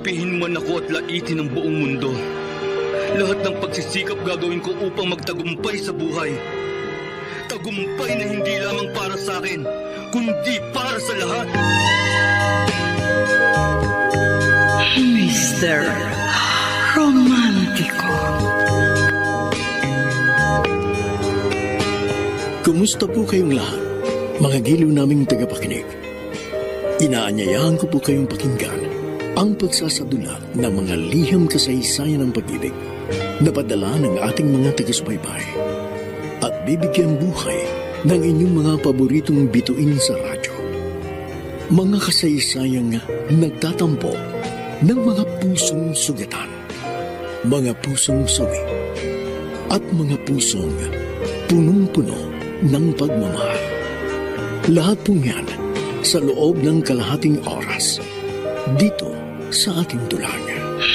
Kampihin man ako at laitin ng buong mundo. Lahat ng pagsisikap gagawin ko upang magtagumpay sa buhay. Tagumpay na hindi lamang para sa akin, kundi para sa lahat. Mr. Romantiko. Kumusta po kayong lahat, mga giliw naming tagapakinig? Inaanyayahan ko po kayong pakinggan ang pagsasadula ng mga liham kasaysayan ng pag-ibig na padala ng ating mga taga-subaybay at bibigyan buhay ng inyong mga paboritong bituin sa radyo. Mga kasaysayang nagtatampo ng mga pusong sugatan, mga pusong sawi, at mga pusong punong-puno ng pagmamahal. Lahat po yan sa loob ng kalahating oras dito sa ating dulang.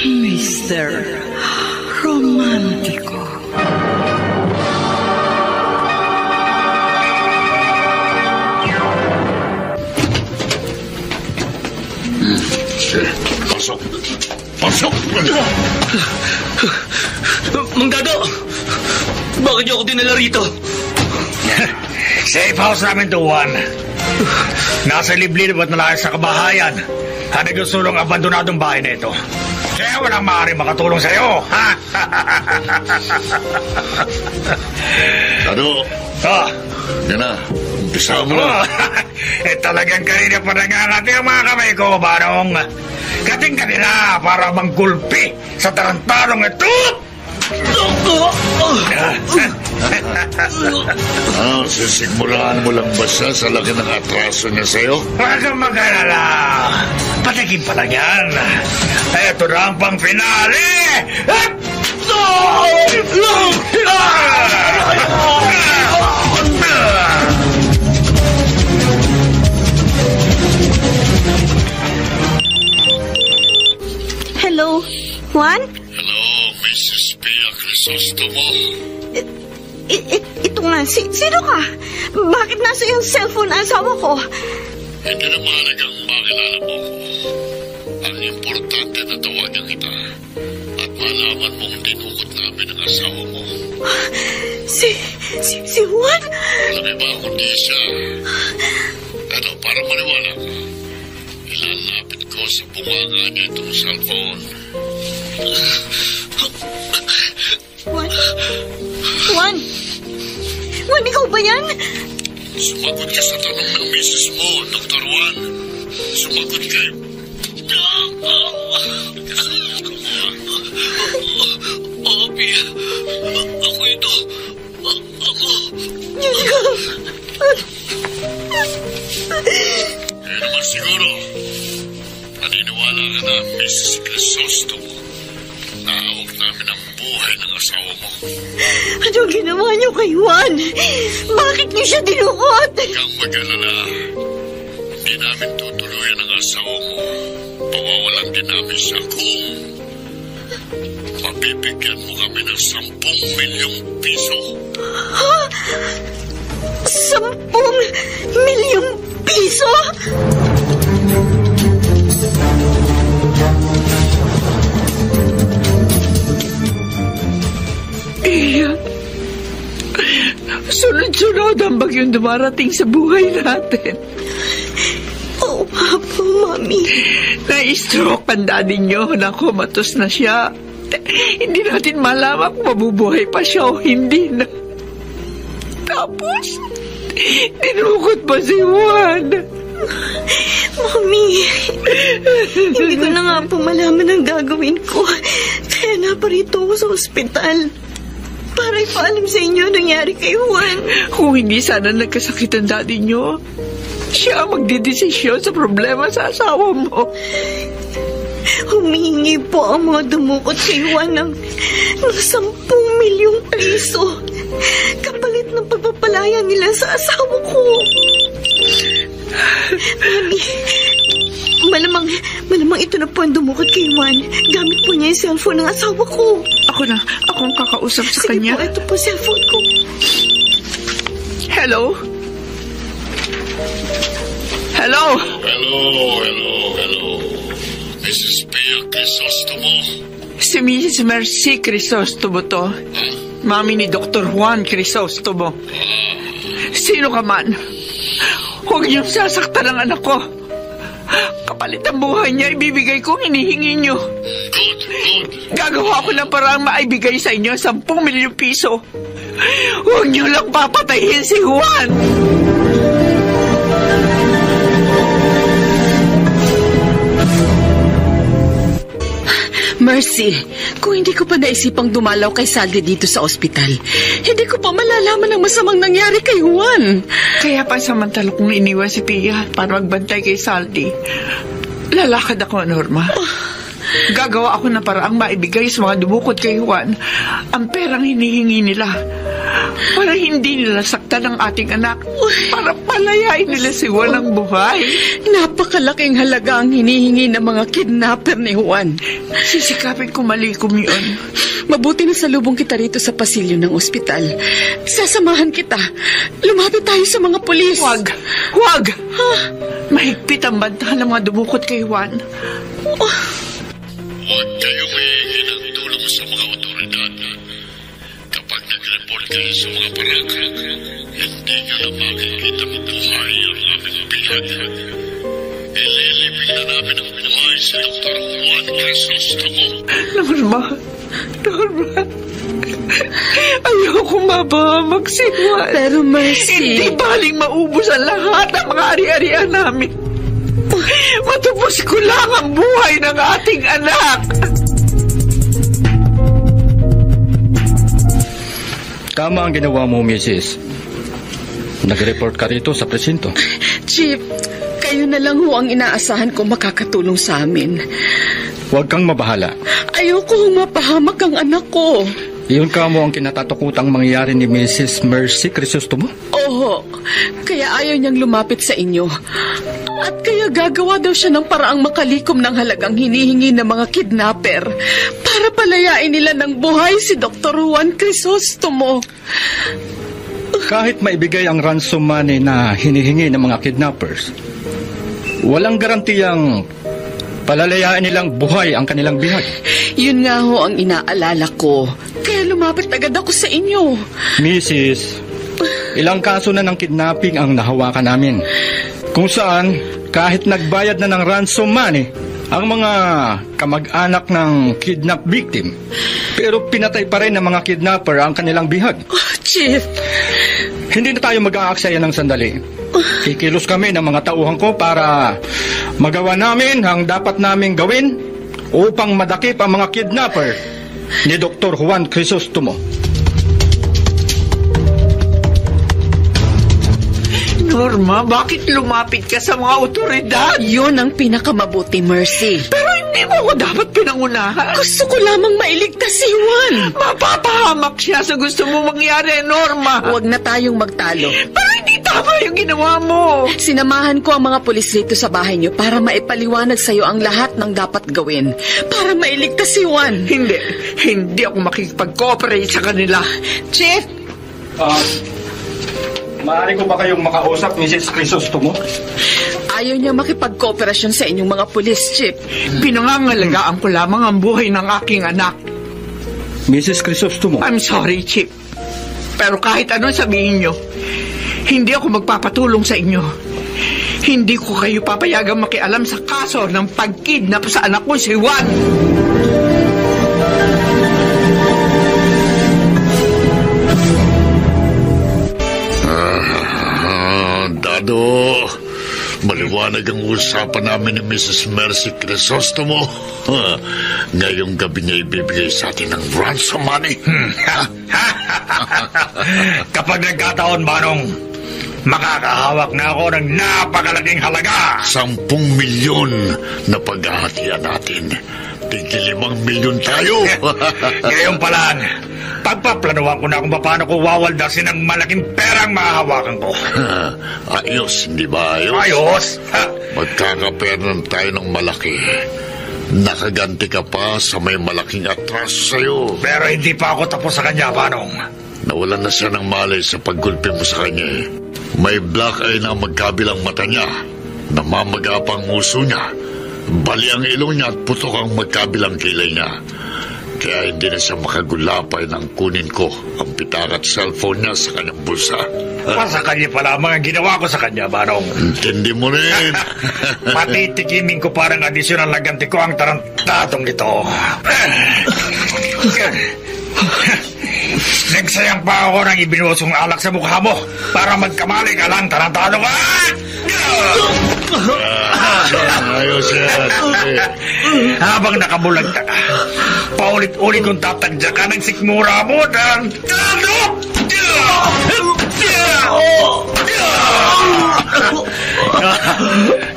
Mr. Romantiko. Pasok! Pasok! Mang Dado! Bakit niyo ako dinala rito? Safe house namin to, Juan. Nasa liblib at malayo sa kabahayan. Hanay gusto ng abandonadong bahay na ito. Kaya walang maaari makatulong sa'yo. Dado! Yan na, umpisa mo na. Talagang kanina pa nangangati ang mga kamay ko, Barong. Kating kanila para manggulpi sa tarantarong ito. Sisigmulaan mo lang ba siya sa laki ng atraso niya sa'yo? Huwag kang mag-alala. Patikim pa lang yan. Ito na ang pang-finale. Hello, Juan? Hello, Mrs. Pia Crisostomo. Ito nga, sino ka? Bakit nasa yung cellphone ang asawa ko? Hindi na mahalagang makilala mo ko. Ang importante na tawagan kita at malaman mong dinukot namin ang asawa mo. Si Juan? Alam mo ba kundi siya? Pero para maniwala ka, ilalapit ko sa bunganga niya itong cellphone. Juan, ikaw ba yan? Sumagot ka sa tanong ng misis mo, Dr. Juan. Sumagot ka. Pia, ako ito. Ako. Kaya naman siguro, naniniwala ka na, Mrs. Crisostomo, na hawak namin ang buhay ng asawa mo. Ano ginawa niyo kay Juan? Bakit niyo siya dinukot? Huwag kang mag-alala. Hindi namin tutuluyan ang asawa mo. Pawawalan din namin siya kung mapipigyan mo kami ng 10 milyong piso. Ha? 10 milyong piso? Iyan. Sunod-sunod ang bagyong dumarating sa buhay natin. Oo nga po, Mami. Na-stroke ang daddy niyo. Naku, matos na siya. Hindi natin malaman kung mabubuhay pa siya o hindi na. Tapos, dinukot pa si Juan. Mami, hindi ko na nga po malaman ang gagawin ko. Kaya naparito ako sa ospital para ipaalam sa inyo nangyari kay Juan. Kung hindi sana nagkasakit ang daddy niyo, siya ang magdidesisyon sa problema sa asawa mo. Humihingi po ang mga dumukot kay Juan ng 10 milyong piso kapalit ng pagpapalaya nila sa asawa ko. Mami, malamang ito na po ang dumukot kay Juan. Gamit po niya yung cellphone ng asawa ko. Ako ang kakausap sa kanya. Sige po, ito po cellphone ko. Hello? Hello. Mrs. Pia Crisostomo? Si Mrs. Mercy Crisostomo to. Mami ni Dr. Juan Crisostomo. Sino ka man, huwag niyong sasaktan ang anak ko. Kapalit ang buhay niya, ibibigay ko, hinihingi niyo. Good. Gagawa ko ng paraang maibigay sa inyo 10 milyong piso. Huwag niyo lang papatayin si Juan. Mercy, kung hindi ko pa naisipang dumalaw kay Saldi dito sa ospital, hindi ko pa malalaman ang masamang nangyari kay Juan. Kaya pansamantala kong iniwan si Pia para magbantay kay Saldi. Lalakad ako, Norma. Gagawa ako ng paraang maibigay sa mga dumukot kay Juan ang perang hinihingi nila para hindi nila saktan ang ating anak, para palayain nila si Juan ng buhay. Napakalaking halaga ang hinihingi ng mga kidnapper ni Juan. Sisikapin ko malikom yun. Mabuti na salubong kita rito sa pasilyo ng ospital. Sasamahan kita. Lumapit tayo sa mga pulis. Huwag! Mahigpit ang bantahan ng mga dumukot kay Juan. Huwag kayong hihingi ng tulong sa mga otoridad. Kapag nag-report kayo sa mga barangay, hindi nyo na makikita buhay ang aming bihag. Ililibing na namin ang buhay si Dr. Juan Crisostomo. Norma, ayoko mabahamak si Juan. Pero Mercy, Hindi baling maubos ang lahat ng mga ari-arian namin. Matupos ko lang ang buhay ng ating anak. Tama ang ginawa mo, Mrs. Nag-report ka rito sa presinto. Chief, kayo na lang ho ang inaasahan ko makakatulong sa amin. Huwag kang mabahala. Ayoko mapahamak ang anak ko. Iyon ka mo ang kinatatakutang mangyayari ni Mrs. Mercy Crisostomo? Oo, kaya ayaw niyang lumapit sa inyo. At kaya gagawa daw siya ng paraang makalikom ng halagang hinihingi ng mga kidnapper para palayain nila ng buhay si Dr. Juan Crisostomo. Kahit maibigay ang ransom money na hinihingi ng mga kidnappers, walang garantiyang palalayain nilang buhay ang kanilang bihag. Yun nga ho ang inaalala ko. Kaya lumapit agad ako sa inyo. Mrs., ilang kaso na ng kidnapping ang nahawakan namin, kung saan kahit nagbayad na ng ransom money ang mga kamag-anak ng kidnap victim, pero pinatay pa rin ng mga kidnapper ang kanilang bihag. Chief, Hindi na tayo mag-aaksaya ng sandali. Kikilos kami ng mga tauhan ko para magawa namin ang dapat naming gawin upang madakip ang mga kidnapper ni Dr. Juan Crisostomo. Norma, bakit lumapit ka sa mga otoridad? Yun ang pinakamabuti, Mercy. Pero hindi mo ako dapat pinangunahan. Gusto ko lamang mailigtas si Juan. Mapapahamak siya sa gusto mo mangyari, Norma. Huwag na tayong magtalo. Pero hindi tama yung ginawa mo. Sinamahan ko ang mga pulis rito sa bahay niyo para maipaliwanag sa'yo ang lahat ng dapat gawin. Para mailigtas si Juan. Hindi ako makikipag-cooperate sa kanila. Chief! Maaari ko ba kayong makausap, Mrs. Crisostomo? Ayaw niya makipag-kooperasyon sa inyong mga pulis, Chief. Pinangangalagaan ko lamang ang buhay ng aking anak. Mrs. Crisostomo? I'm sorry, Chief. Pero kahit anong sabihin niyo, hindi ako magpapatulong sa inyo. Hindi ko kayo papayagang makialam sa kaso ng pagkidnap sa anak ko si Juan. Dado, maliwanag ang usapan namin ni Mrs. Mercy Crisostomo. Ngayong gabi niya ibibigay sa atin ng ransom money. Kapag nagkataon, Manong, makakahawak na ako ng napakalaking halaga. 10 milyon na paghahatian natin. Tigil 5 milyon tayo. Ngayon pa lang, pagpaplanuhan ko na kung paano ko wawaldasin ang malaking perang mahahawakan ko. Ayos, hindi ba ayos? Ayos? Magkakaperang tayo ng malaki. Nakaganti ka pa sa may malaking atraso sa'yo. Pero hindi pa ako tapos sa kanya, Manong. Nawalan na siya ng malay sa paggulpi mo sa kanya. May black eye na magkabilang mata niya. Namamaga pa ang uso niya. Bali ang ilong niya at putok ang magkabilang kilay niya. Kaya hindi na siya makagulapay nang kunin ko ang pitaka at cellphone niya sa kanyang bulsa. Sa kanya pala ang ginawa ko sa kanya, Manong. Intindi mo rin. Patitikimin ko parang adisyonal na ganti ko ang tarantadong ito. Nagsayang pa ako ng ibinuosong alak sa mukha mo para magkamali ka lang, tarantadong ka! Ayos yan. Habang nakabulagta ka, paulit-ulit kong tatagya ka ng sikmura mo ng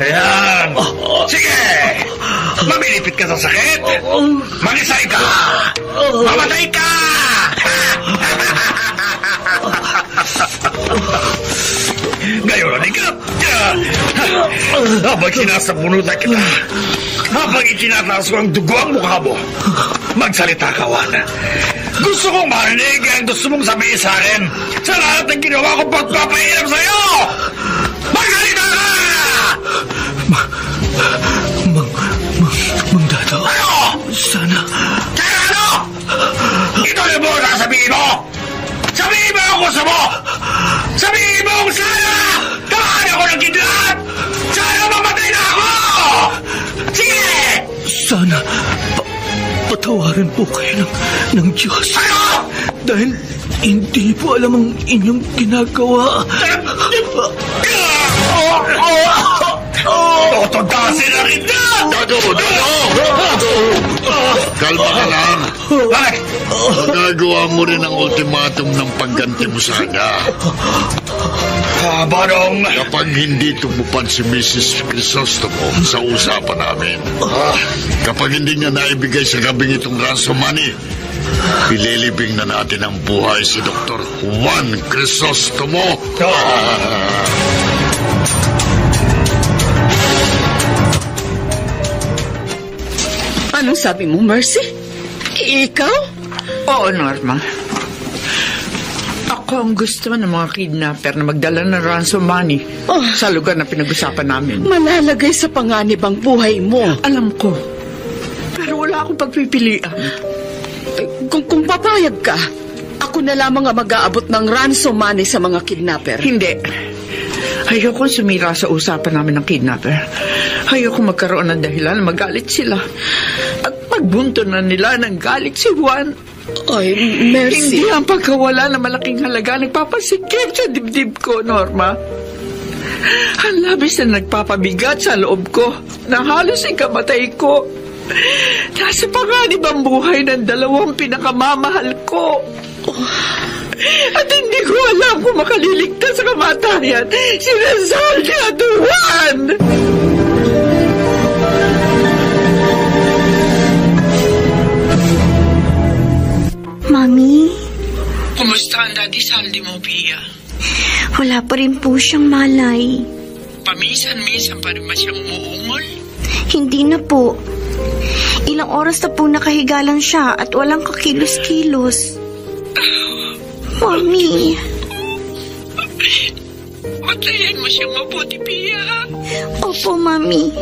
Ayan. Sige! Mamilipit ka sa sakit. Manisay ka. Mamatay ka! Ngayon, alikap! Habang sinasabunutan kita, habang itinataas ko ang dugo ang mukha mo, magsalita ka, Juan. Gusto kong marinig ang gusto mong sabihin sa akin sa lahat ng ginawa ko pagpapahirap sa'yo! Magsalita ka! Mang Dado. Ano? Sana. Kaya ano? Ito na mo na sabihin mo! Sabihin mo ang gusto mo! Sabihin mo kung sana! Tamaan ako ng kidlat! Sana mamatay na ako! Sige! Sana patawarin po kayo ng Diyos. Ano? Dahil hindi po alam ang inyong ginagawa. Totodasin na rin na! Dado! Kalma ka lang. Bakit? Magagawa mo rin ang ultimatum ng pagganti mo sa kanya. Barong! Kapag hindi tumupad si Mrs. Crisostomo sa usapan namin, kapag hindi niya naibigay sa gabing itong ransom money, pililibing na natin ang buhay si Dr. Juan Crisostomo. Anong sabi mo, Mercy? Ikaw? Oo, Norma. Ako ang gusto ng mga kidnapper na magdala ng ransom money sa lugar na pinag-usapan namin. Malalagay sa panganib ang buhay mo. Alam ko. Pero wala akong pagpipilian. Kung papayag ka, ako na lamang ang mag-aabot ng ransom money sa mga kidnapper. Hindi. Ayoko sumira sa usapan namin ng kidnapper. Ayoko magkaroon ng dahilan na magalit sila. At pagbunto na nila ng galit si Juan. Ay, Mercy. Hindi ang pagkawala na malaking halaga nagpapasikip sa dibdib ko, Norma. Ang labis na nagpapabigat sa loob ko na halos ikamatay ko. Nasa panganib ang buhay ng dalawang pinakamamahal ko. At hindi ko alam kung makaliligtas sa kamatayan si Rizalde at Juan. Mami? Kumusta ang Daddy Saldi mo, Pia? Wala pa rin po siyang malay. Paminsan-minsan pa rin ba siyang umuungol? Hindi na po. Ilang oras na po nakahiga lang siya at walang kakilos-kilos. Mami. Matayan mo siyang mabuti, Pia. Opo, Mami.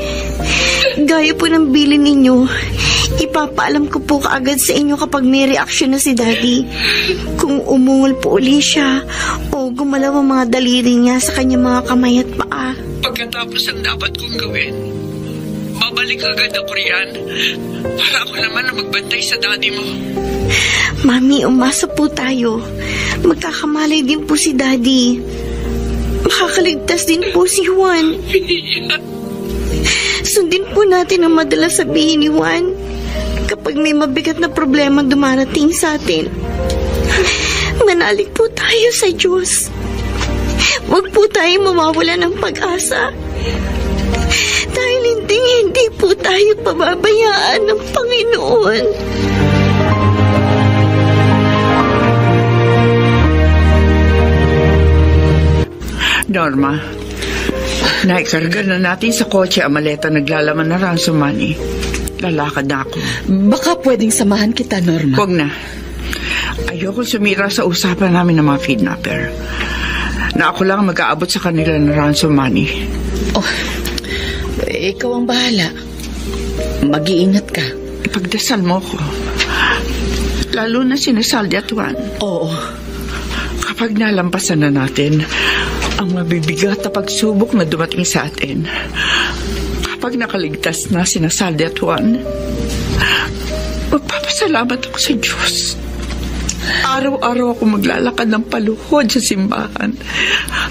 Gaya po ng bilin ninyo, ipapaalam ko po kaagad sa inyo kapag may reaksyon na si Daddy. Kung umungol po uli siya o gumalaw ang mga daliri niya sa kanyang mga kamay at paa. Pagkatapos ang dapat kong gawin, babalik agad ako riyan para ako naman ang magbantay sa Daddy mo. Mami, umasa po tayo. Magkakamalay din po si Daddy. Makakaligtas din po si Juan. Sundin po natin ang madalas sabihin ni Juan kapag may mabigat na problema dumarating sa atin. Manalig po tayo sa Diyos. Huwag po tayo mawawala ng pag-asa. Dahil hindi po tayo pababayaan ng Panginoon. Norma, naikarga na natin sa kotse ang maleta naglalaman na ransom money. Lalakad na ako. Baka pwedeng samahan kita, Norma. Huwag na. Ayoko sumira sa usapan namin ng mga kidnapper. Na ako lang mag-aabot sa kanila ng ransom money. Oh, ikaw ang bahala. Mag-iingat ka. Ipagdasal mo ko. Lalo na si Saldi at Juan. Oo. Kapag nalampasan na natin ang mabibigat na pagsubok na dumating sa atin, kapag nakaligtas na si Saldi at Juan, magpapasalamat ako sa Diyos. Araw-araw ako maglalakad ng paluhod sa simbahan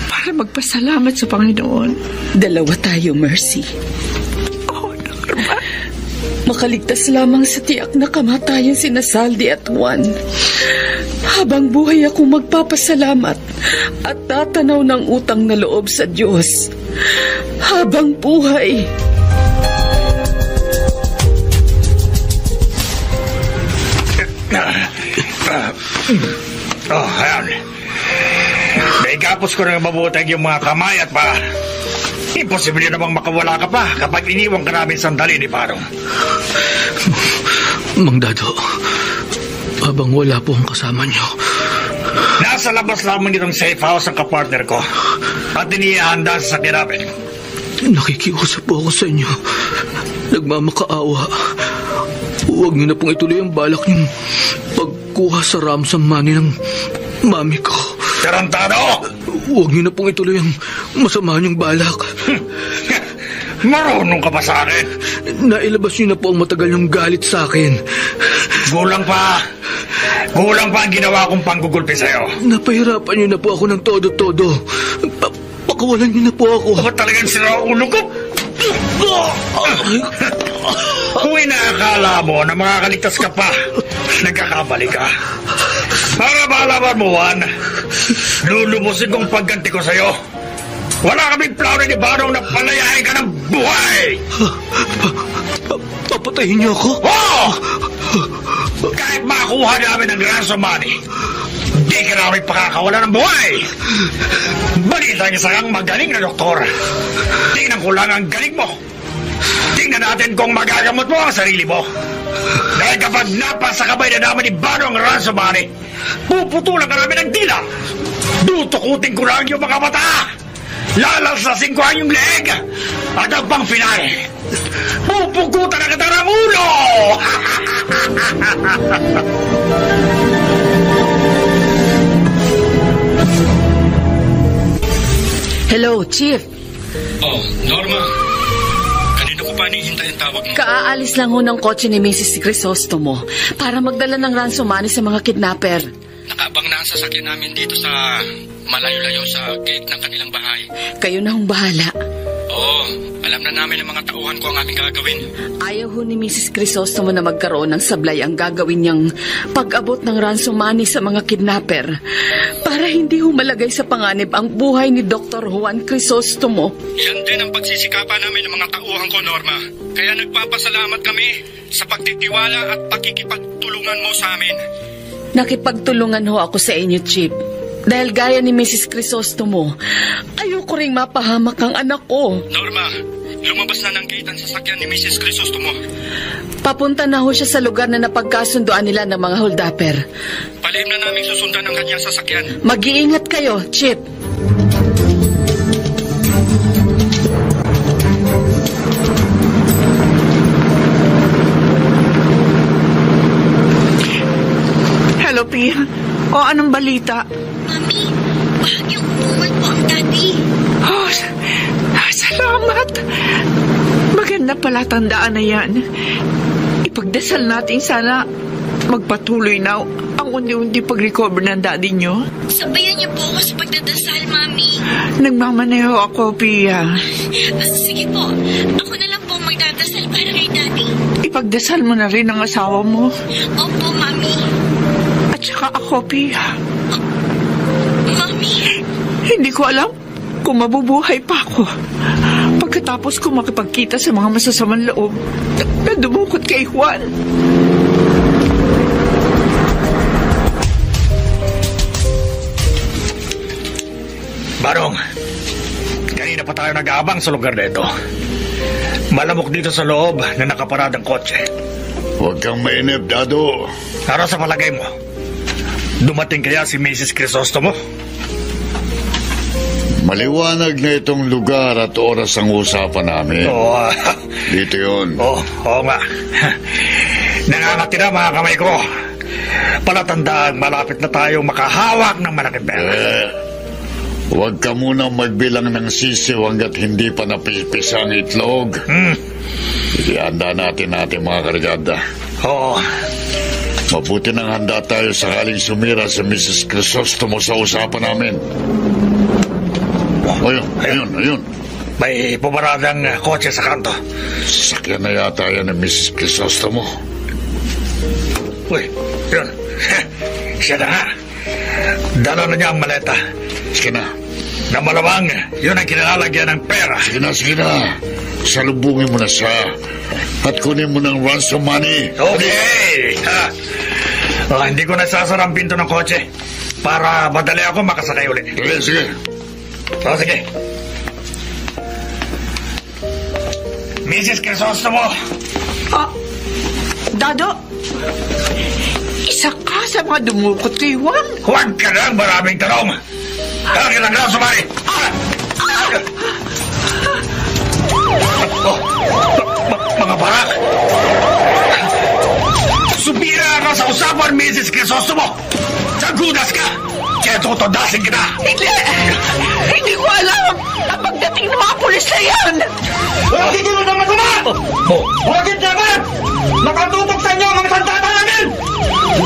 para magpasalamat sa Panginoon. Dalawa tayo, Mercy. Oh, Norma. Makaligtas lamang sa tiyak na kamatayan si Saldi at Juan. Habang buhay ako magpapasalamat at tatanaw ng utang na loob sa Diyos. Habang buhay. Ayan. Naigapos ko na mabutag yung mga kamay at pa. Imposible namang makawala ka pa kapag iniwang ka namin sandali ni Barong. Mang Dado, habang wala po ang kasama niyo, nasa labas lamang nitong safe house ang kapartner ko at inihahanda sa sakyan namin. nakikiusap po ako sa inyo. Nagmamakaawa. Huwag niyo na pong ituloy ang balak niyong pagkuha sa ransom money ng mami ko. Tarantado! Huwag niyo na pong ituloy ang masama niyong balak. Marunong ka pa sa akin? Nailabas niyo na po ang matagal niyong galit sa akin. Gulang pa. Gulang pa ang ginawa kong panggugulpi sa'yo. Napahirapan niyo na po ako ng todo-todo. Pakawalan niyo na po ako. Bakit talagang sira ulo ko? Kung inaakala mo na makakaligtas ka pa, nagkakamali ka. Para malaman mo, Juan, lulumusin kong pagganti ko sa'yo. Wala kaming plano ni Barong na palayain ka ng buhay! Papatayin niyo ako? Oo! Kahit makakuha namin ng ransom money, di ka namin pakakawala ng buhay! Balita niya sa kang magaling na doktor. Tingnan ko lang ang galing mo. Tingnan natin kung magagamot mo ang sarili mo. Dahil kapag napasakabay na namin ni Barong ang ransom money, puputulan ka namin ng dila. Dutukutin ko lang yung mga mata. Lalalsasin ko ang yung leeg. At ang pang pinay, pupugutan na kita ng ulo! Hello, Chief. Oh, Norma. Kanino ko pa hinihintay ang tawag mo? Kaaalis lang ho ng kotse ni Mrs. Crisostomo para magdala ng ransom money sa mga kidnapper. Nakaabang na ang sasakyan namin dito sa malayo-layo sa gate ng kanilang bahay. Kayo na hong bahala. Oo, alam na namin ang mga tauhan ko ang aming gagawin. Ayaw ho ni Mrs. Crisostomo na magkaroon ng sablay ang gagawin niyang pag-abot ng ransom money sa mga kidnapper para hindi ho malagay sa panganib ang buhay ni Dr. Juan Crisostomo. Yan din ang pagsisikapan namin ng mga tauhan ko, Norma. Kaya nagpapasalamat kami sa pagtitiwala at pakikipagtulungan mo sa amin. Nakipagtulungan ho ako sa inyo, Chief. Dahil gaya ni Mrs. Crisostomo, ayoko ring mapahamak ang anak ko. Norma, lumabas na ng gate ang sasakyan ni Mrs. Crisostomo. Papunta na ho siya sa lugar na napagkasunduan nila ng mga holdapper. Palihim na namin susundan ang kanyang sasakyan. Mag-iingat kayo, Chief. Hello, Pia. O, anong balita? Mami, bahagyang umuwan po ang daddy. Oh, salamat. Maganda pala tandaan na yan. Ipagdasal natin sana magpatuloy na ang undi-undi pag-recover ng daddy nyo. Sabayan niyo po ako sa pagdadasal, Mami. Nagmamaneho ako, Pia. Sige po, ako na lang po magdadasal para kay daddy. Ipagdasal mo na rin ang asawa mo. Opo, Mami. At saka ako, Pia. Mami. Hindi ko alam kung mabubuhay pa ako pagkatapos ko makipagkita sa mga masasamang loob na dumukot kay Juan. Barong, kanina pa tayo nag-aabang sa lugar na ito. Malamok dito sa loob na nakaparad ang kotse. Huwag kang mainip, Dado. Ano sa palagay mo? Dumating kaya si Mrs. Crisostomo? Maliwanag na itong lugar at oras ang usapan namin. Oo. Dito yun. Oo nga. Nangangati na mga kamay ko. Palatandaan, malapit na tayong makahawak ng malaking pera. Huwag ka munang magbilang ng sisiw hanggat hindi pa napipis ang itlog. Ihanda natin mga karigada. Oo. Mabuti nang handa tayo sakaling sumira sa Mrs. Crisostomo sa usapan namin. Ayun. May pumaradang kotse sa kanto. Sasakyan na yata yan ng Mrs. Crisostomo. Uy, yun. Siya na nga. Dala na niya ang maleta. Sige na. Na malamang, yun ang kinalalagyan ng pera. Sige na. Salubungin mo na siya. At kunin mo ng ransom money. Okay. Hindi ko nasasara ang pinto ng kotse para madali ako makasakay ulit. Sige. Sige. Mrs. Crisostomo. Dado, isa ka sa mga dumukot kay Juan. Huwag ka lang, maraming tanong. Kailan lang sumari. Mga barak. Subira ka sa usapan, Mrs. Crisostomo. Sagudas ka. Kaya tutodasin ka na. Hindi ko alam na pagdating ng mga pulis na yan. Huwag dito na masama. Huwag dito naman. Nakatutok sa inyo ang mga sandata namin.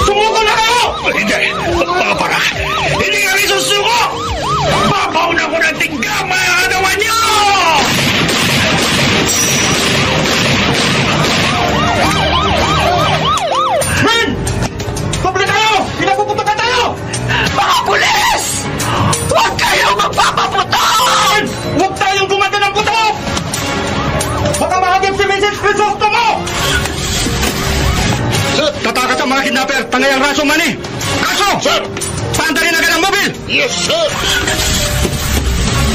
Sumuko na kayo. Hindi. Mga barak. Hindi kami susuko. Papauna ko ng tinggang mga kanawan niyo. Men! Pabili tayo! Pinapuputokan tayo! Mga pulis! Huwag kayong magpapaputok! Huwag tayong gumanda ng putok! Baka mahagip si Mrs. Crisostomo! Tatakas ang mga kidnapper. Tangay ang ransom money. Kaso! Sir! Paandarin agad ang mobil! Yes, sir!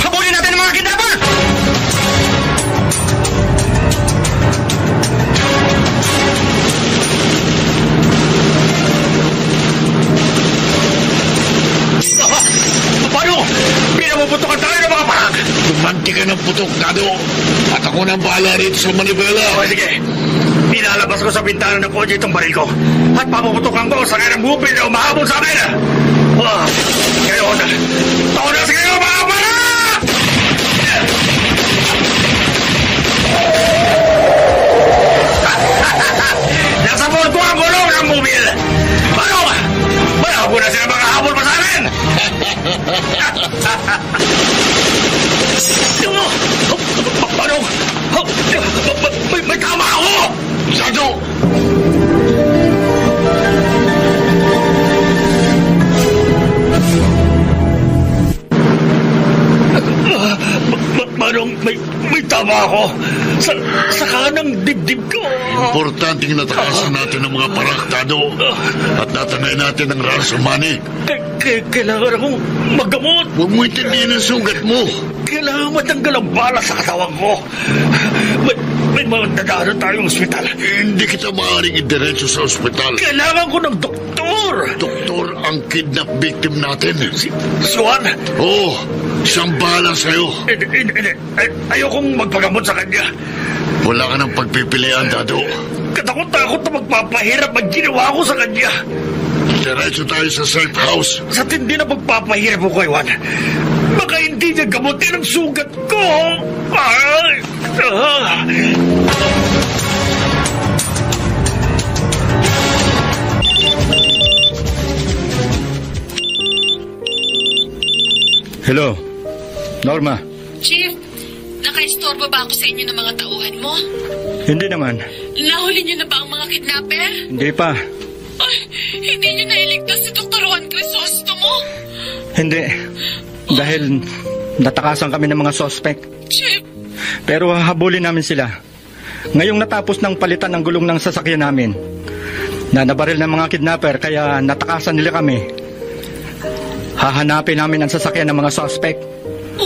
Habulin natin ang mga kidnapper! Paano? Pinapuputokan tayo ng mga parang! Tumanti ka ng putok, Dado. At ako nang bahala rito sa Manibela. Sige. Nilalabas ko sa bintana ng kotse itong baril ko. At papuputokan ko sa kanyang bupil na umahabol sa amin. Ngayon, tonas kayo mga parang! Nasa board ko ang gulong ng mobil. Paano? Malabo na sila mga habol pa sa amin. Paano? May tama ako! Dado! Manong, may tama ako. Sa kanang dibdib ko. Importanteng natakasan natin ang mga paraktado at natangay natin ang ransom money. Kailangan akong maggamot. Huwag mo intindihin ang sugat mo. Kailangan matanggal ang bala sa katawan ko. May mga dadaanan tayong ospital. Hindi kita maaaring idiretso sa ospital. Kailangan ko ng doktor. Doktor ang kidnap victim natin. Si Juan? Oo, siyang bahala sa'yo. Ayokong magpagamot sa kanya. Wala ka ng pagpipilian, Dado. Katakot-takot na magpapahirap ang ginawa ko sa kanya. Diretso tayo sa safe house. Sa tindi na magpapahirap ko kay Juan. Baka hindi niya gamutin ang sugat ko. Hello, Norma. Chief, naka-istorbo ba ako sa inyo ng mga tauhan mo? Hindi naman. Nahuli niyo na ba ang mga kidnapper? Hindi pa. Ay, hindi niyo nailigtas si Dr. Juan Crisostomo? Hindi. Dahil natakasan kami ng mga suspect. Chief! Pero habulin namin sila. Ngayong natapos ng palitan ng gulong ng sasakyan namin, na nabaril ng mga kidnapper kaya natakasan nila kami. Hahanapin namin ang sasakyan ng mga suspect.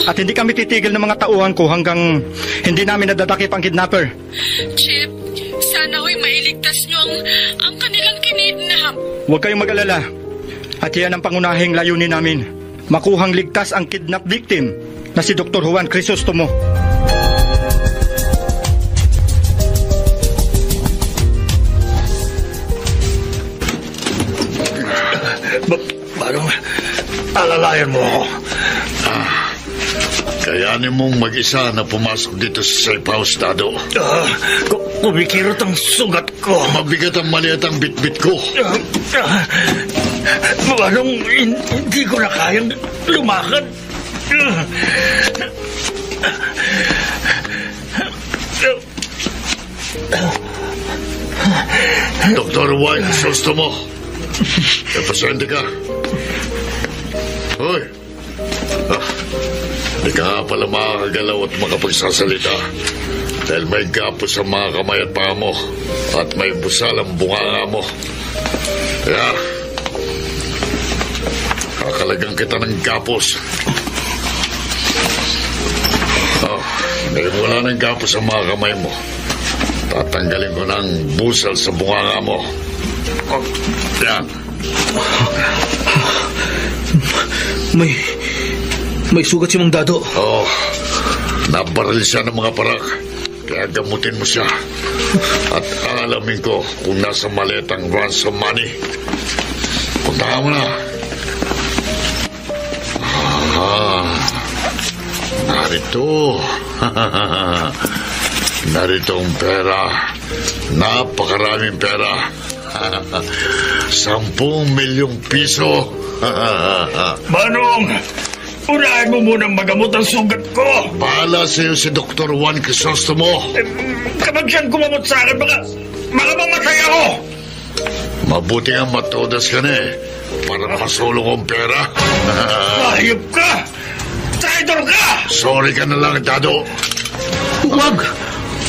At hindi kami titigil ng mga tauhan ko hanggang hindi namin nadadakip ang kidnapper. Chip, sana ho'y mailigtas niyo ang kanilang kinidnap. Huwag kayong mag-alala. At yan ang pangunahing layunin namin. Makuhang ligtas ang kidnap victim. na si Dr. Juan Crisostomo. Manong, alalayan mo ako. Kayanin mong mag-isa na pumasok dito sa safe house, Dado. Kumikirot ang sugat ko. Mabigat ang maliit ang bitbit ko. Manong, hindi ko na kayang lumakad. Dr. Juan Crisostomo, pasente ka. Hoy, di ka nga pala makakagalaw at makapagsasalita dahil may gapos sa mga kamay at paa mo at may busal ang bunganga mo. Kaya, kakalagang kita ng gapos. Dahil wala ng gapos sa mga kamay mo, tatanggalin ko ng busal sa bunganga mo. Yan. May sugat si Mang Dado. Nabaril siya ng mga parak. Kaya gamutin mo siya. At alamin ko kung nasa maliit ang ransom money. Puntahan mo na. Narito. Narito ang pera. Napakaraming pera. 10 milyong piso. Manong, unahin mo munang magamot ang sugat ko. Bahala sa'yo si Dr. Juan Crisostomo. Kapag siyang kumamot sa akin, baka mamatay ako. Mabuti ang matodas ka na para masulong ang pera. Hayop ka! Traitor ka! Sorry ka na lang, Dado.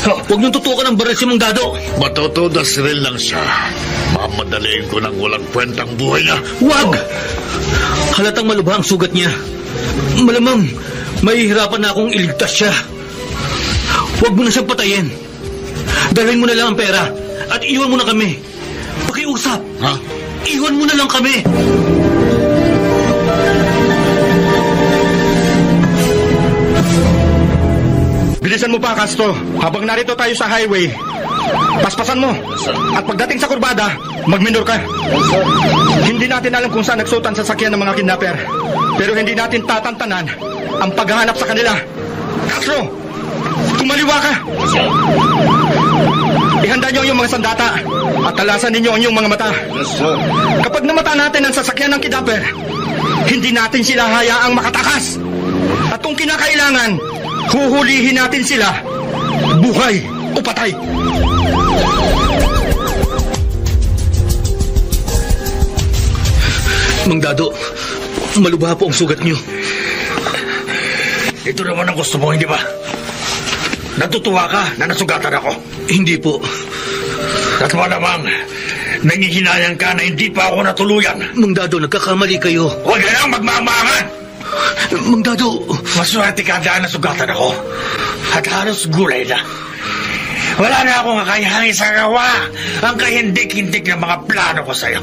Huwag niyong tutukan ang baril si Mang Dado. Matotodas rin lang siya. Mamadaliin ko ng walang kwentang buhay niya. Huwag! Halatang malubha ang sugat niya. Malamang mahihirapan na akong iligtas siya. Huwag mo na siyang patayin. Dalhin mo na lang ang pera at iwan mo na kami. Pakiusap. Ha? Iwan mo na lang kami. Bilisan mo pa, Castro. Habang narito tayo sa highway, paspasan mo. At pagdating sa kurbada, magminor ka. Hindi natin alam kung saan nagsutan sa sakyan ng mga kidnapper. Pero hindi natin tatantanan ang paghahanap sa kanila. Castro, kumaliwa ka. Ihanda niyo ang iyong mga sandata at talasan ninyo ang iyong mga mata. Kapag namata natin ang sasakyan ng kidnapper, hindi natin sila hayaang makatakas. At kung kinakailangan, huhulihin natin sila, buhay o patay. Mang Dado, malubha po ang sugat niyo. Ito naman ang gusto mo, hindi ba? Natutuwa ka na nasugatan ako? Hindi po. At namang nangihinayang ka na hindi pa ako natuluyan. Mang Dado, nagkakamali kayo. Huwag ka lang magmamahangan! Mang Dado! Maswerte ka dahil nasugatan ako. At halos gulay na. Wala na akong kakayahang isagawa ang kahindik-hindik ng mga plano ko sa'yo.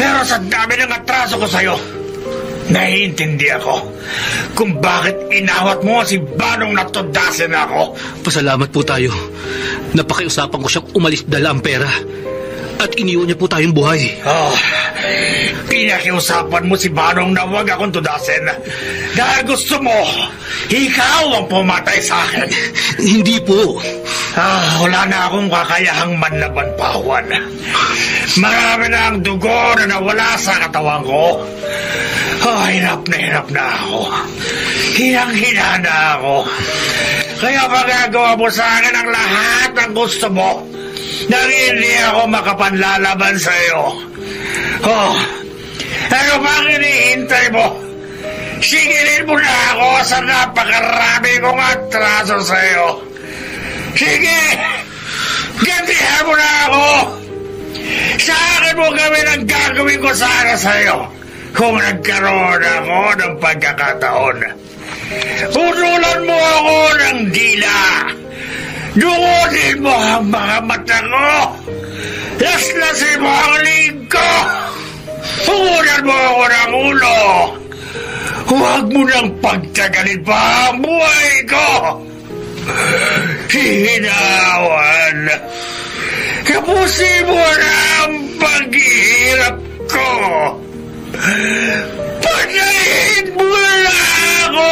Pero sa dami ng atraso ko sa'yo, naiintindi ako kung bakit inawat mo si Banong Natodasin ako. Pasalamat po tayo. Napakiusapan ko siyang umalis dala ang pera. At iniwan niya po tayong buhay. Pinakiusapan mo si Banong na huwag akong tudasin. Dahil gusto mo, ikaw ang pumatay sa akin. Hindi po. Wala na akong kakayahang manlaban pa, Juan. Marami na ang dugo na nawala sa katawan ko. Hirap na ako. Hinang-hina na ako. Kaya magagawa mo sa akin ang lahat ng gusto mo nang hindi ako makapanlalaban sa iyo. Ano bang hinihintay mo? Sigilin mo na ako sa napakarami kong atraso sa iyo. Sige! Gantihan mo na ako! Sa akin mo gawin ang gagawin ko sana sa iyo kung nagkaroon ako ng pagkakataon. Utulan mo ako ng dila. Dungunin mo ang mga mata ko. Laslasin mo ang lig ko. Hungunan mo ako ng ulo. Huwag mo nang pagtagalin pa ang buhay ko! Hihinawan! Kapusin mo na ang paghihirap ko! Panayin mo na ako!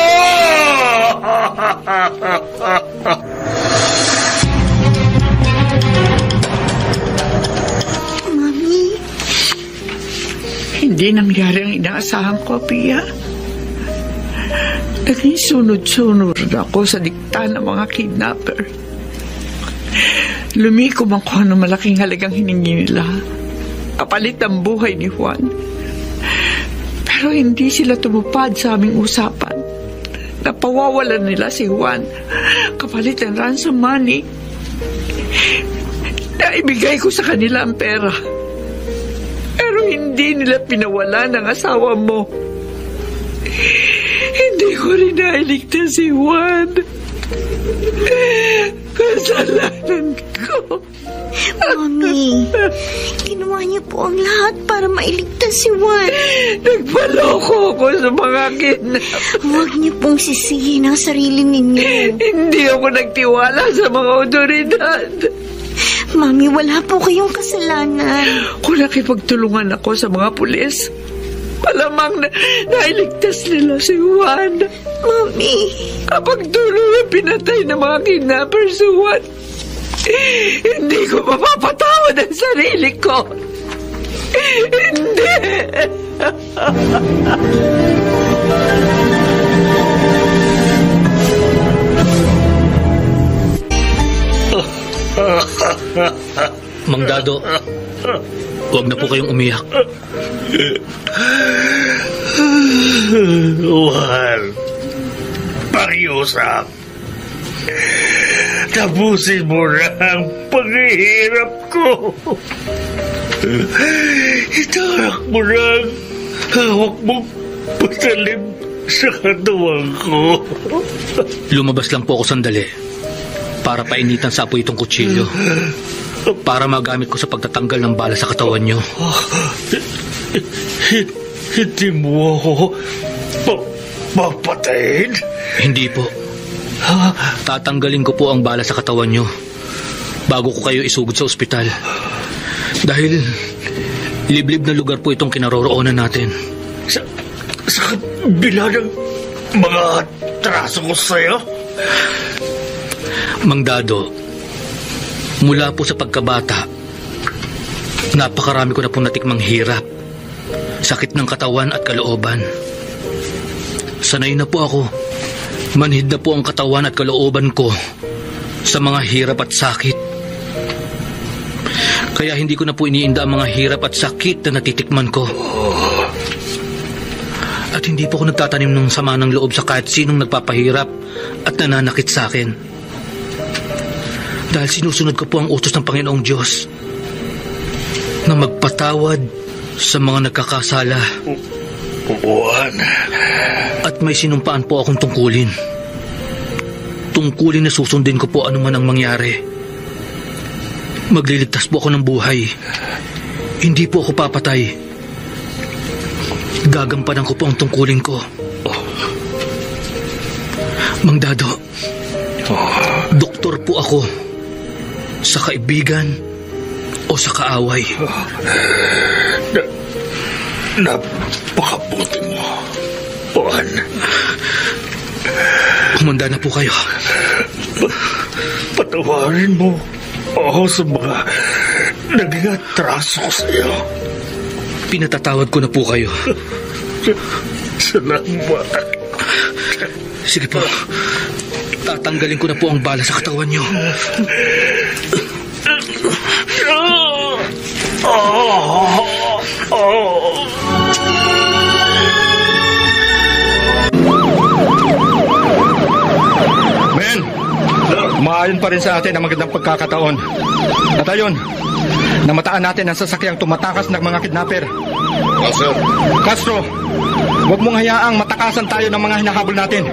Mami? Hindi nangyari ang inaasahan ko, Pia. Naging sunod-sunod ako sa dikta ng mga kidnapper. Lumikom ako ng malaking halagang hiningi nila. Kapalit ang buhay ni Juan. Pero hindi sila tumupad sa aming usapan. Napawawalan nila si Juan. Kapalit ang ransom money. Naibigay ko sa kanila ang pera. Pero hindi nila pinawala ng asawa mo. Hindi ko rin nailigtas si Juan. Kasalanan ko. Mami, ginawa niyo po ang lahat para mailigtas si Juan. Nagpaloko ako sa mga kidnap. Huwag niyo pong sisihin ang sarili ninyo. Hindi ako nagtiwala sa mga otoridad. Mami, wala po kayong kasalanan. Kung nakipagtulungan ako sa mga pulis, malamang nailigtas nila si Juan. Mami. Kapag tuloy pinatay ng mga kidnapper si Juan, hindi ko mapapatawad ang sarili ko. Hindi. Mang Dado, huwag na po kayong umiyak. Juan, pakiusap. Tapusin mo na ang paghihirap ko. Itarak mo na ang hawak mong patalim sa katawan ko. Lumabas lang po ako sandali para painitan sa apoy itong kutsilyo. Para magamit ko sa pagtatanggal ng bala sa katawan nyo. Hindi mo ako papatayin? Hindi po. Tatanggalin ko po ang bala sa katawan nyo bago ko kayo isugod sa ospital. Dahil liblib na lugar po itong kinaroroonan natin. Sa kabila ng mga traso ko sa'yo? Mang Dado, mula po sa pagkabata, napakarami ko na pong natikmang hirap, sakit ng katawan at kalooban. Sanay na po ako. Manhid na po ang katawan at kalooban ko sa mga hirap at sakit. Kaya hindi ko na po iniinda ang mga hirap at sakit na natitikman ko. At hindi po ako nagtatanim ng sama ng loob sa kahit sinong nagpapahirap at nananakit sa akin. Dahil sinusunod ko po ang utos ng Panginoong Diyos na magpatawad sa mga nagkakasala. Juan. At may sinumpaan po akong tungkulin. Tungkulin na susundin ko po anuman ang mangyari. Magliligtas po ako ng buhay. Hindi po ako papatay. Gagampanan ko po ang tungkulin ko. Mang Dado, doktor po ako. Sa kaibigan o sa kaaway. Napakabuti mo, Juan. Humanda na po kayo. Patawarin mo ako sa mga naging atraso ko sa'yo. Pinatatawad ko na po kayo. Salamat. Sige po. Tatanggalin ko na po ang bala sa katawan nyo. Men, maayon pa rin sa atin ang magandang pagkakataon. At ayun, namataan natin ang sasakyang tumatakas ng mga kidnapper. Sir. Castro, huwag mong hayaang matakasan tayo ng mga hinahabol natin.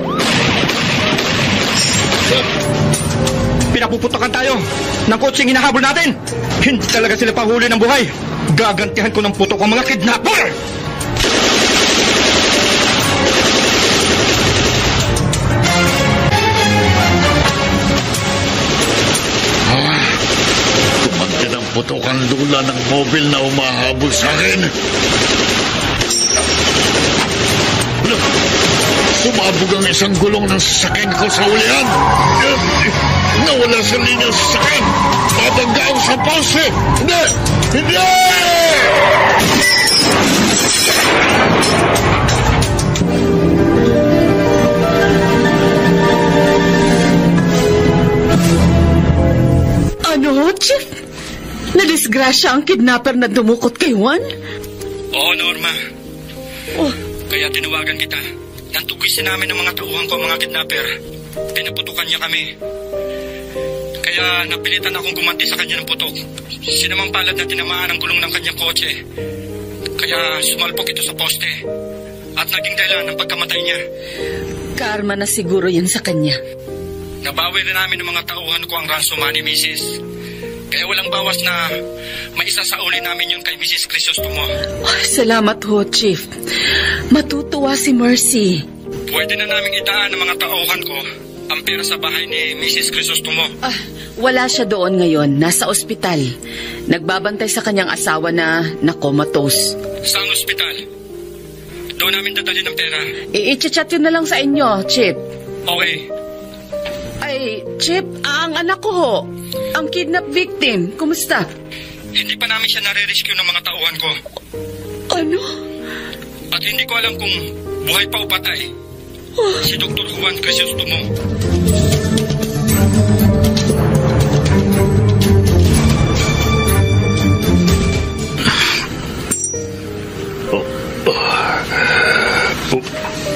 Sir. Pinapuputokan tayo ng kotseng hinahabol natin. Hindi talaga sila pahuli ng buhay. Gagantihan ko ng putok ang mga kidnapper! Pinaputok ang lula ng mobil na umahabol sa akin. Sumabog ang isang gulong ng sasakyan ko sa ulihan. Nawala sa linya sa sasakyan. Babangga ako sa poste. Hindi! Hindi! Ano, Chief? Nadisgrasya ang kidnapper na dumukot kay Juan? Oo, Norma. Kaya tinawagan kita. Nantugisin namin ng mga tauhan ko ang mga kidnapper. Pinaputukan niya kami. Kaya napilitan akong gumanti sa kanya ng putok. Sinamang palad na tinamaan ang gulong ng kanyang kotse. Kaya sumalpok ito sa poste. At naging dahilan ng pagkamatay niya. Karma na siguro yan sa kanya. Nabawi rin namin ng mga tauhan ko ang ransom money, Mrs. Kaya walang bawas na maisasauli namin yun kay Mrs. Crisostomo. Salamat ho, Chief. Matutuwa si Mercy. Pwede na namin itaan ng mga tauhan ko ang pera sa bahay ni Mrs. Crisostomo. Wala siya doon ngayon. Nasa ospital. Nagbabantay sa kanyang asawa na comatose. Saan ospital? Doon namin dadali ng pera. I-chat yun na lang sa inyo, Chip. Okay. Ay, Chip, ang anak ko ho. Ang kidnap victim. Kumusta? Hindi pa namin siya nare-rescue ng mga tauhan ko. Ano? At hindi ko alam kung buhay pa o patay. Si Dr. Juan Crisostomo.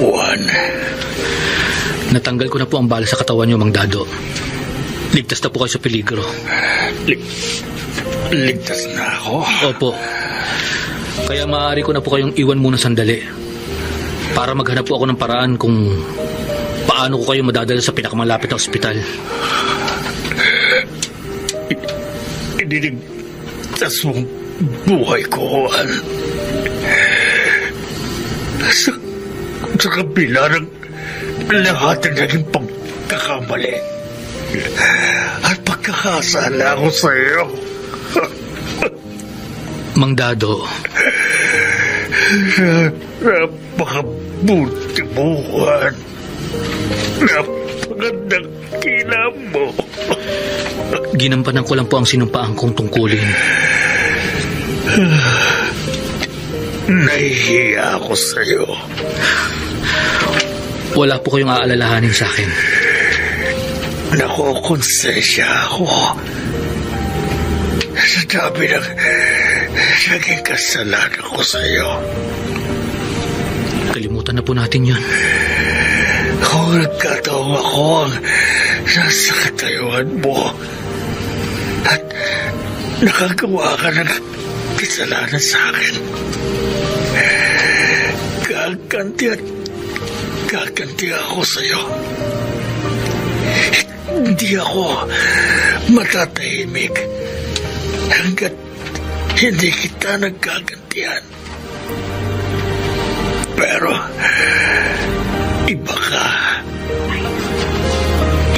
Juan. Natanggal ko na po ang bala sa katawan niyo, Mang Dado. Ligtas na po kayo sa peligro. Ligtas na ako? Opo. Kaya maaari ko na po kayong iwan muna sandali. Para maghanap po ako ng paraan kung paano ko kayo madadala sa pinakamalapit na ospital. Iniligtas mong buhay ko, Juan. Sa kabila ng lahat ng naging pagkakamali at pagkakasala ko sa iyo. Mang Dado. Napakabuti mo, Juan. Napakagandang kilap mo. Ginampanan ko lang po ang sinumpaan kong tungkulin. Nahihiya ako sa iyo. Wala po kayong aalalahanin sa akin. Nakukonsensya ako sa dami ng naging kasalanan ko sa iyo. Kalimutan na po natin yun. Kung nagkataong ako ang nasa katayuan mo at nakagawa ka ng kasalanan sa akin, gaganti ako sa iyo. Hindi ako matatahimik hanggat hindi kita naggagantihan. Pero iba ka.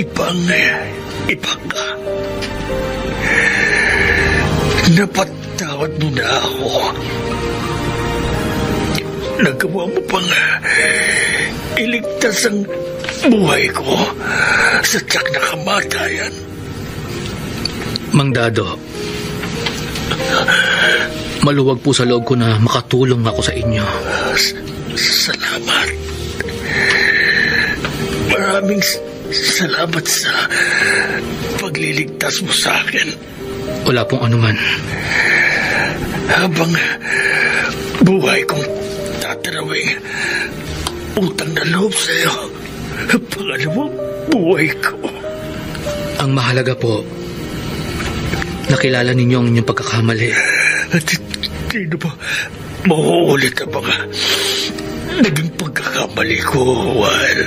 Iba ka. Napatawad mo na ako. Nagawa mo pang iligtas ang buhay ko sa tiyak na kamatayan. Mang Dado, maluwag po sa loob ko na makatulong ako sa inyo. Salamat. Maraming salamat sa pagliligtas mo sa akin. Wala pong anuman. Habang buhay kong tatanawing utang na loob sa iyo, pangalawang buhay ko. Ang mahalaga po, nakilala ninyo ang inyong pagkakamali. At hindi ba mauulit ang mga naging pagkakamali ko, Juan?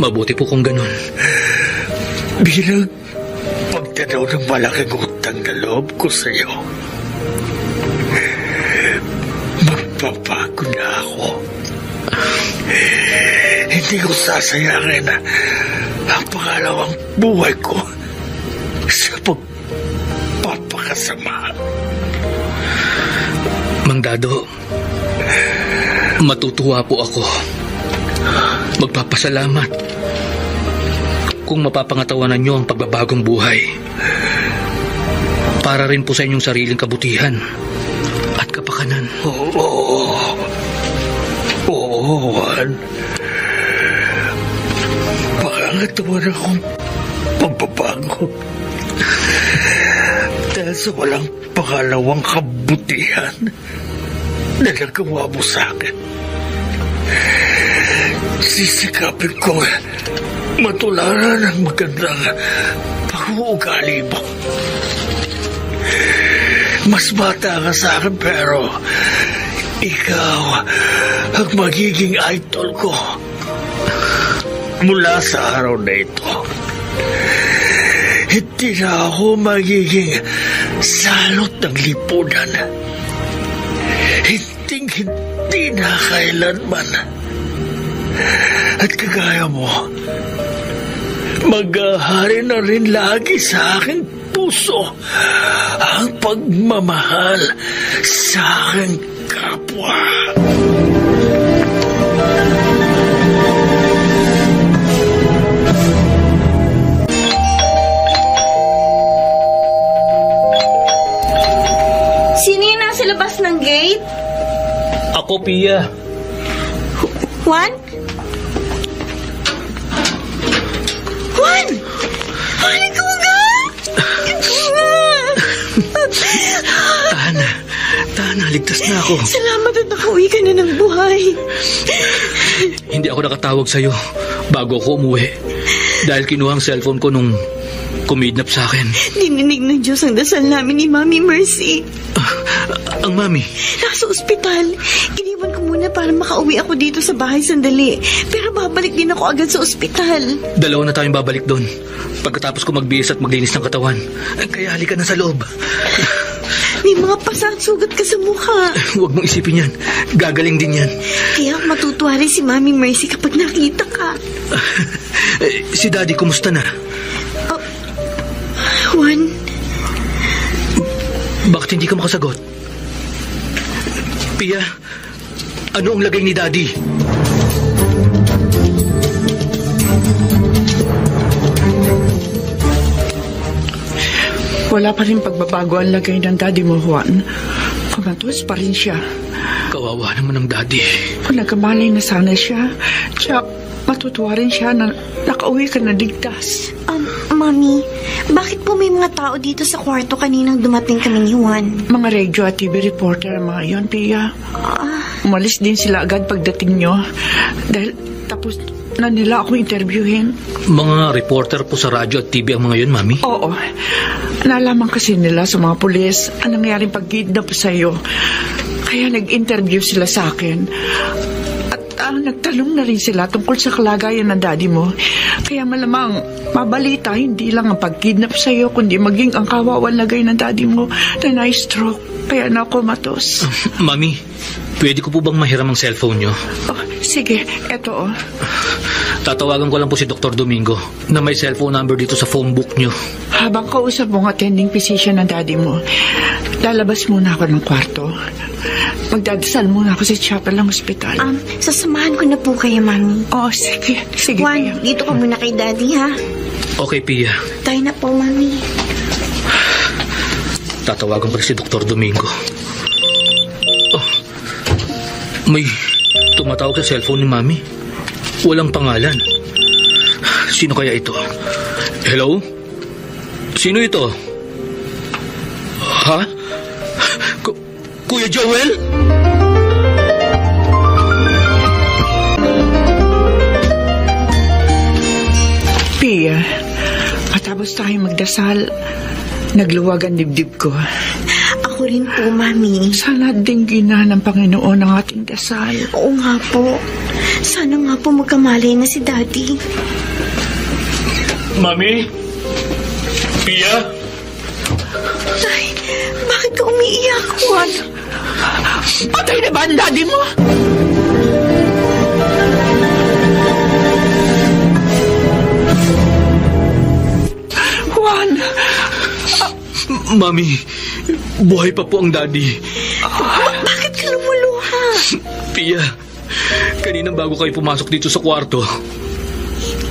Mabuti po kung ganun. Bilang pagtanaw ng malaking utang na loob ko sa iyo, magbabago na ako. Hindi ko sasayangin ang pangalawang buhay ko sa pagpapakain masama. Mang Dado, matutuwa po ako. Magpapasalamat kung mapapangatawanan niyo ang pagbabagong buhay. Para rin po sa inyong sariling kabutihan at kapakanan. Oo, Juan. Pangatawan akong pagbabago. Dahil sa walang pangalawang kabutihan na nagawa mo sa akin. Sisikapin ko matularan ang magandang pag-uugali mo. Mas bata ka sa akin pero ikaw ang magiging idol ko. Mula sa araw na ito, hindi na ako magiging salot ng lipunan. Hindi na kailanman. At kagaya mo, maghahari na rin lagi sa aking puso ang pagmamahal sa aking kapwa. Sino yung nasa labas ng gate? Ako, Pia. Juan? Juan! Halika nga! Tana, ligtas na ako. Salamat at nakauwi ka na ng buhay. Hindi ako nakatawag sa'yo bago ako umuwi. Dahil kinuha ang cellphone ko nung kumidnap sa akin. Dininig ng Diyos ang dasal namin ni Mami Mercy. Ang Mami? Nasa ospital. Iniwan ko muna para makauwi ako dito sa bahay sandali. Pero babalik din ako agad sa ospital. Dalawa na tayong babalik doon. Pagkatapos ko magbihis at maglinis ng katawan. Kaya halika na sa loob. May mga pasa at sugat ka sa mukha. Huwag mong isipin yan. Gagaling din yan. Kaya matutuwa rin si Mami Mercy kapag nakita ka. Si Daddy, kumusta na? Juan? Bakit hindi ka makasagot? Pia, ano ang lagay ni Daddy? Wala pa rin pagbabago ang lagay ng daddy mo, Juan. Kumatos pa rin siya. Kawawa naman ang Daddy. Nagkamalay na sana siya. Tsaka matutuwa rin siya na nakauwi ka na ligtas. Mami, bakit po may mga tao dito sa kwarto kaninang dumating kami ni Juan? Mga radio at TV reporter, mga yon, Pia. Umalis din sila agad pagdating nyo. Dahil tapos na nila akong interviewin. Mga reporter po sa radyo at TV ang mga yun, Mami? Oo. Nalaman kasi nila sa mga pulis ang nangyaring pag-kidnap sa'yo. Kaya nag-interview sila sa akin. At nagtanong na rin sila tungkol sa kalagayan ng daddy mo. Kaya malamang mabalita hindi lang ang pag-kidnap sa'yo, kundi maging ang kawawan lagay ng daddy mo na na-stroke. Kaya nakomatos. Mami, pwede ko po bang mahiram ang cellphone nyo? Sige, eto. Tatawagan ko lang po si Dr. Domingo na may cellphone number dito sa phone book nyo. Habang kausap mo ang attending physician ng daddy mo, lalabas muna ako ng kwarto. Magdadasal muna ako sa chapel ng ospital. Sasamahan ko na po kayo, Mami. Sige. Sige, Juan, Pia. dito ka muna kay Daddy, ha? Okay, Pia. Tayo na po, Mami. Tatawagan ko rin si Dr. Domingo. May tumatawag sa cellphone ni Mami. Walang pangalan. Sino kaya ito? Hello? Sino ito? Ha? Kuya Joel? Pia, matapos tayo magdasal, nagluwag ang dibdib ko. Ako rin po, Mami. Sana dinggina ng Panginoon ang ating dasal. Oo nga po. Sana nga po magkamalay na si Daddy. Mami? Pia? Ay, bakit ka umiiyak, Juan? Patay na ba ang daddy mo? Juan! Mami, buhay pa po ang daddy. Bakit ka lumuluha? Pia, kanina bago kayo pumasok dito sa kwarto,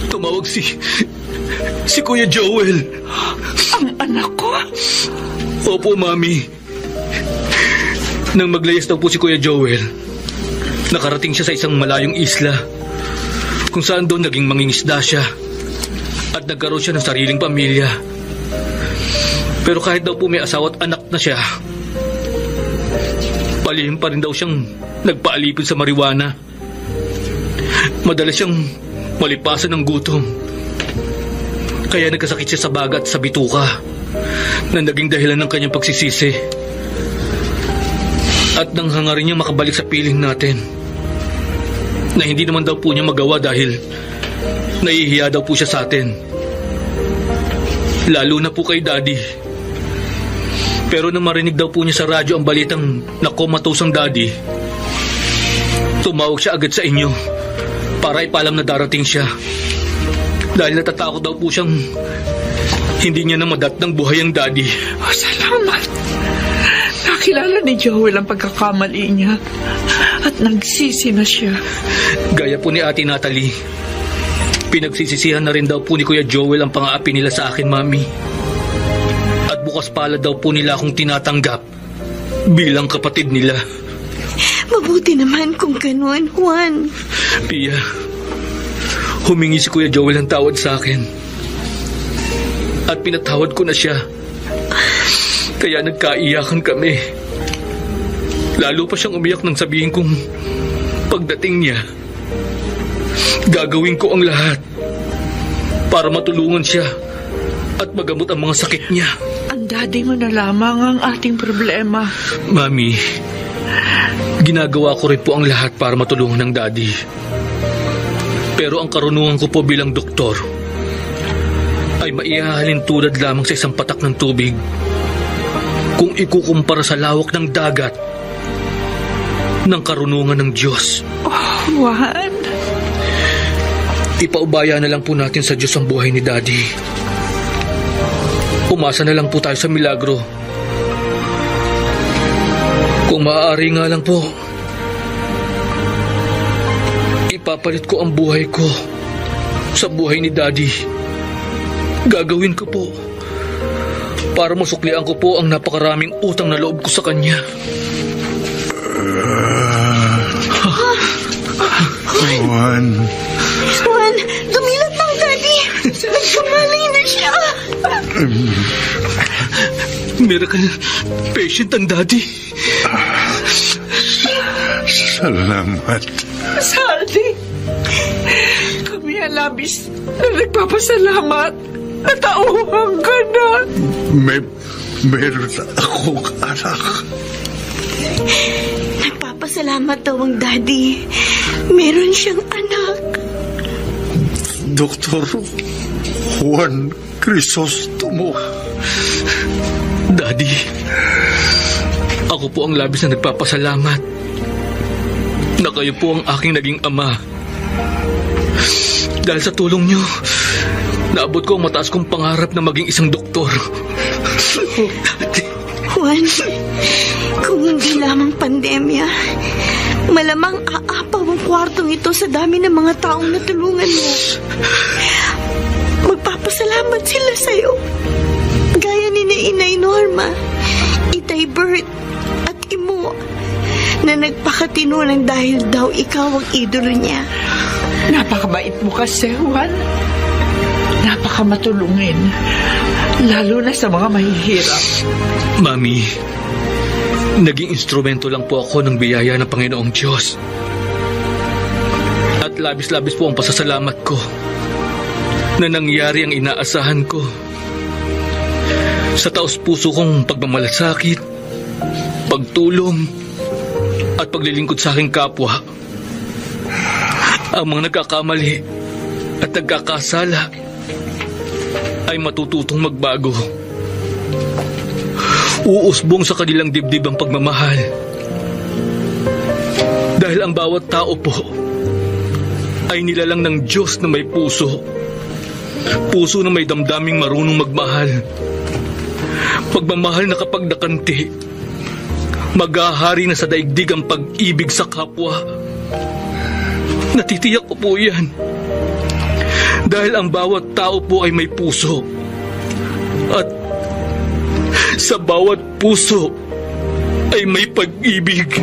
tumawag si Kuya Joel. Ang anak ko? Opo, Mami. Nang maglayas daw po si Kuya Joel, nakarating siya sa isang malayong isla kung saan doon naging mangingisda siya at nagkaroon siya ng sariling pamilya. Pero kahit daw po may asawa at anak na siya, palihim pa rin daw siyang nagpaalipin sa marijuana. Madalas siyang malipasan ng gutom. Kaya nagkasakit siya sa baga at sa bituka na naging dahilan ng kanyang pagsisisi. At nang hangarin niya makabalik sa piling natin, na hindi naman daw po niya magawa dahil nahihiya daw po siya sa atin. Lalo na po kay Daddy. Pero nang marinig daw po niya sa radyo ang balitang nakomatose ang Daddy, tumawag siya agad sa inyo para ipaalam na darating siya. Dahil natatakot daw po siyang hindi niya na madatnang buhay ang Daddy. Oh, salamat. Nakilala ni Joel ang pagkakamali niya at nagsisi na siya. Gaya po ni Ate Natalie, pinagsisisihan na rin daw po ni Kuya Joel ang pang-aapi nila sa akin, Mami. At bukas pala daw po nila akong tinatanggap bilang kapatid nila. Mabuti naman kung ganun, Juan. Pia, humingi si Kuya Joel ng tawad sa akin. At pinatawad ko na siya. Kaya nagkaiyakan kami. Lalo pa siyang umiyak nang sabihin kong pagdating niya, gagawin ko ang lahat para matulungan siya at magamot ang mga sakit niya. Ang daddy mo na lamang ang ating problema. Mami, ginagawa ko rin po ang lahat para matulungan ng daddy. Pero ang karunungan ko po bilang doktor ay maihahalin tulad lamang sa isang patak ng tubig kung ikukumpara sa lawak ng dagat ng karunungan ng Diyos. Oh, Juan. Ipaubaya na lang po natin sa Diyos ang buhay ni Daddy. Umasa na lang po tayo sa milagro. Kung maaari nga lang po, ipapalit ko ang buhay ko sa buhay ni Daddy. Gagawin ko po para masuklian ko po ang napakaraming utang na loob ko sa kanya. Juan. Juan, dumilat ng Daddy. Nagkamalay na siya. Miracle patient ang Daddy. Salamat. Saldi, kami ang labis na nagpapasalamat. Natauhan ka na. Meron akong anak. Nagpapasalamat daw ang Daddy. Meron siyang anak. Dr. Juan Crisostomo. Daddy, ako po ang labis na nagpapasalamat na kayo po ang aking naging ama. Dahil sa tulong niyo, naabot ko ang mataas kong pangarap na maging isang doktor. Juan, kung hindi lamang pandemya, malamang aapaw ang kwartong ito sa dami ng mga taong natulungan mo. Magpapasalamat sila sa'yo. Gaya ni Inay Norma, Itay Bert, at Imo, na nagpakatino ng dahil daw ikaw ang idolo niya. Napakabait mo kasi, Juan. Napakamatulungin. Lalo na sa mga mahihirap. Mami, naging instrumento lang po ako ng biyaya ng Panginoong Diyos. At labis-labis po ang pasasalamat ko na nangyari ang inaasahan ko. Sa taos-puso kong pagmamalasakit, pagtulong, at paglilingkod sa aking kapwa, ang mga nagkakamali at nagkakasala ay matututong magbago. Uusbong sa kanilang dibdib ang pagmamahal. Dahil ang bawat tao po ay nilalang ng Diyos na may puso. Puso na may damdaming marunong magmahal. pagmamahal na kapag nakanti, maghahari na sa daigdig ang pag-ibig sa kapwa. Natitiyak ko po yan. Dahil ang bawat tao po ay may puso. At sa bawat puso ay may pag-ibig.